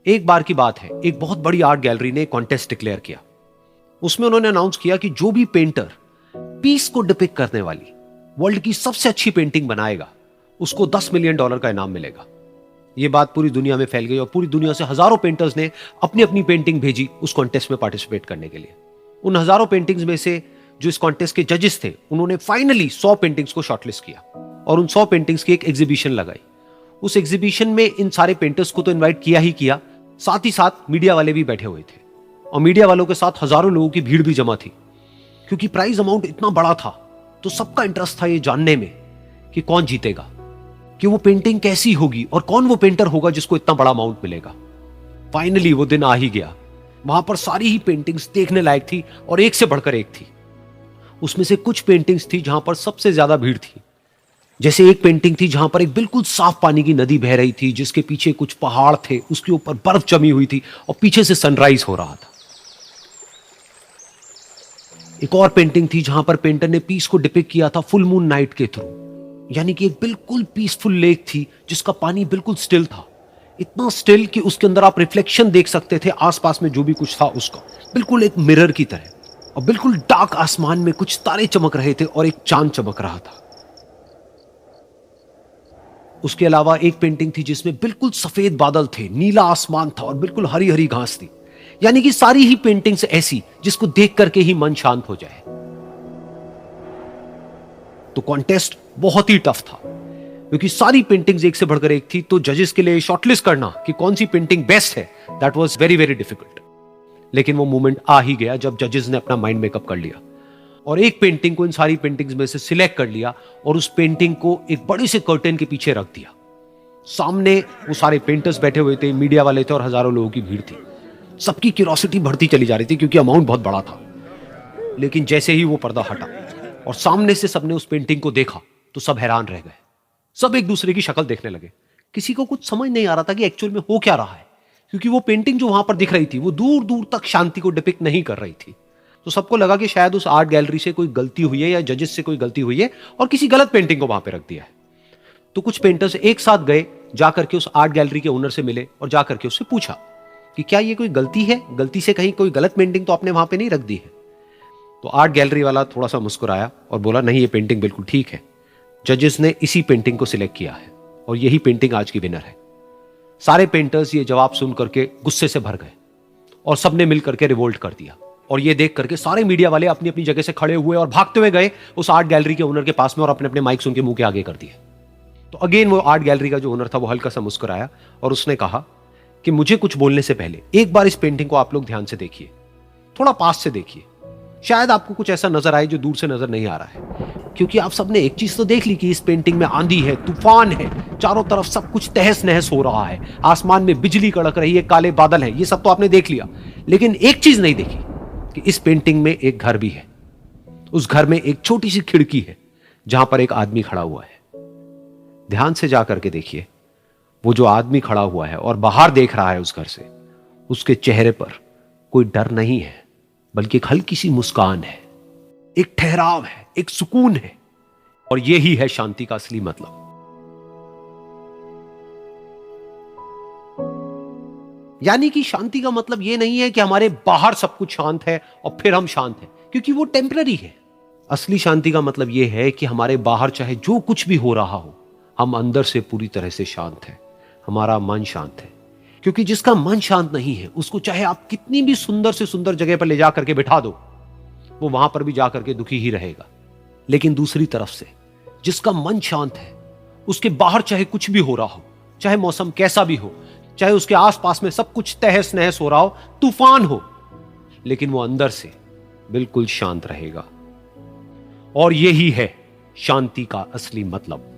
एक बार की बात है, एक बहुत बड़ी आर्ट गैलरी ने कॉन्टेस्ट डिक्लेयर किया। उसमें उन्होंने अनाउंस किया कि जो भी पेंटर पीस को डिपिक्ट करने वाली वर्ल्ड की सबसे अच्छी पेंटिंग बनाएगा उसको $10 मिलियन का इनाम मिलेगा। यह बात पूरी दुनिया में फैल गई और पूरी दुनिया से हजारों पेंटर्स ने अपनी अपनी पेंटिंग भेजी उस कॉन्टेस्ट में पार्टिसिपेट करने के लिए। उन हजारों पेंटिंग्स में से जो इस कॉन्टेस्ट के जजेस थे उन्होंने फाइनली 100 पेंटिंग्स को शॉर्टलिस्ट किया और उन 100 पेंटिंग्स की एक एग्जीबिशन लगाई। उस एग्जीबिशन में इन सारे पेंटर्स को तो इनवाइट किया ही किया, साथ ही साथ मीडिया वाले भी बैठे हुए थे और मीडिया वालों के साथ हजारों लोगों की भीड़ भी जमा थी। क्योंकि प्राइज अमाउंट इतना बड़ा था तो सबका इंटरेस्ट था ये जानने में कि कौन जीतेगा, कि वो पेंटिंग कैसी होगी और कौन वो पेंटर होगा जिसको इतना बड़ा अमाउंट मिलेगा। फाइनली वो दिन आ ही गया। वहां पर सारी ही पेंटिंग्स देखने लायक थी और एक से बढ़कर एक थी। उसमें से कुछ पेंटिंग्स थी जहां पर सबसे ज्यादा भीड़ थी। जैसे एक पेंटिंग थी जहां पर एक बिल्कुल साफ पानी की नदी बह रही थी, जिसके पीछे कुछ पहाड़ थे, उसके ऊपर बर्फ जमी हुई थी और पीछे से सनराइज हो रहा था। एक और पेंटिंग थी जहां पर पेंटर ने पीस को डिपिक्ट किया था फुल मून नाइट के थ्रू, यानी कि एक बिल्कुल पीसफुल लेक थी जिसका पानी बिल्कुल स्टिल था, इतना स्टिल कि उसके अंदर आप रिफ्लेक्शन देख सकते थे आसपास में जो भी कुछ था उसका, बिल्कुल एक मिरर की तरह। और बिल्कुल डार्क आसमान में कुछ तारे चमक रहे थे और एक चांद चमक रहा था। उसके अलावा एक पेंटिंग थी जिसमें बिल्कुल सफेद बादल थे, नीला आसमान था और बिल्कुल हरी हरी घास थी। यानी कि सारी ही पेंटिंग्स ऐसी जिसको देख करके ही मन शांत हो जाए। तो कॉन्टेस्ट बहुत ही टफ था क्योंकि सारी पेंटिंग्स एक से बढ़कर एक थी। तो जजेस के लिए शॉर्टलिस्ट करना कि कौन सी पेंटिंग बेस्ट है, that was very very difficult. लेकिन वो मोमेंट आ ही गया जब जजेस ने अपना माइंड मेकअप कर लिया और एक पेंटिंग को इन सारी पेंटिंग्स में से सिलेक्ट कर लिया और उस पेंटिंग को एक बड़े से कर्टेन के पीछे रख दिया। सामने वो सारे पेंटर्स बैठे हुए थे, मीडिया वाले थे और हजारों लोगों की भीड़ थी। सबकी क्यूरियोसिटी बढ़ती चली जा रही थी क्योंकि अमाउंट बहुत बड़ा था। लेकिन जैसे ही वो पर्दा हटा और सामने से सबने उस पेंटिंग को देखा तो सब हैरान रह गए। सब एक दूसरे की शक्ल देखने लगे। किसी को कुछ समझ नहीं आ रहा था कि एक्चुअल में हो क्या रहा है, क्योंकि वो पेंटिंग जो वहां पर दिख रही थी वो दूर दूर तक शांति को डिपिक्ट नहीं कर रही थी। तो सबको लगा कि शायद उस आर्ट गैलरी से कोई गलती हुई है या जजेस से कोई गलती हुई है और किसी गलत पेंटिंग को वहां पे रख दिया है। तो कुछ पेंटर्स एक साथ गए, जाकर के उस आर्ट गैलरी के ओनर से मिले और जाकर के उससे पूछा कि क्या ये कोई गलती है, गलती से कहीं कोई गलत पेंटिंग तो आपने वहां पे नहीं रख दी है। तो आर्ट गैलरी वाला थोड़ा सा मुस्कुराया और बोला, नहीं, ये पेंटिंग बिल्कुल ठीक है। जजेस ने इसी पेंटिंग को सिलेक्ट किया है और यही पेंटिंग आज की विनर है। सारे पेंटर्स ये जवाब सुन करके गुस्से से भर गए और सबने मिल करके रिवोल्ट कर दिया। और ये देख करके सारे मीडिया वाले अपनी अपनी जगह से खड़े हुए और भागते हुए गए उस आर्ट गैलरी के ओनर के पास में और अपने अपने माइक्स उनके मुंह के आगे कर दिए। तो अगेन वो आर्ट गैलरी का जो ओनर था वो हल्का सा मुस्कुराया और उसने कहा कि मुझे कुछ बोलने से पहले एक बार इस पेंटिंग को आप लोग ध्यान से देखिए, थोड़ा पास से देखिए, शायद आपको कुछ ऐसा नजर आए जो दूर से नजर नहीं आ रहा है। क्योंकि आप सबने एक चीज तो देख ली कि इस पेंटिंग में आंधी है, तूफान है, चारों तरफ सब कुछ तहस नहस हो रहा है, आसमान में बिजली कड़क रही है, काले बादल है, ये सब तो आपने देख लिया। लेकिन एक चीज नहीं देखी कि इस पेंटिंग में एक घर भी है। उस घर में एक छोटी सी खिड़की है जहां पर एक आदमी खड़ा हुआ है। ध्यान से जाकर के देखिए, वो जो आदमी खड़ा हुआ है और बाहर देख रहा है उस घर से, उसके चेहरे पर कोई डर नहीं है बल्कि एक हल्की सी मुस्कान है, एक ठहराव है, एक सुकून है। और यही है शांति का असली मतलब। यानी कि शांति का मतलब यह नहीं है कि हमारे बाहर सब कुछ शांत है और फिर हम शांत हैं, क्योंकि वो टेम्पररी है। असली शांति का मतलब यह है कि हमारे बाहर चाहे जो कुछ भी हो रहा हो, हम अंदर से पूरी तरह से शांत हैं, हमारा मन शांत है। क्योंकि जिसका मन शांत नहीं है उसको चाहे आप कितनी भी सुंदर से सुंदर जगह पर ले जाकर के बिठा दो, वो वहां पर भी जाकर के दुखी ही रहेगा। लेकिन दूसरी तरफ से जिसका मन शांत है, उसके बाहर चाहे कुछ भी हो रहा हो, चाहे मौसम कैसा भी हो, चाहे उसके आसपास में सब कुछ तहस नहस हो रहा हो, तूफान हो, लेकिन वो अंदर से बिल्कुल शांत रहेगा। और यही है शांति का असली मतलब।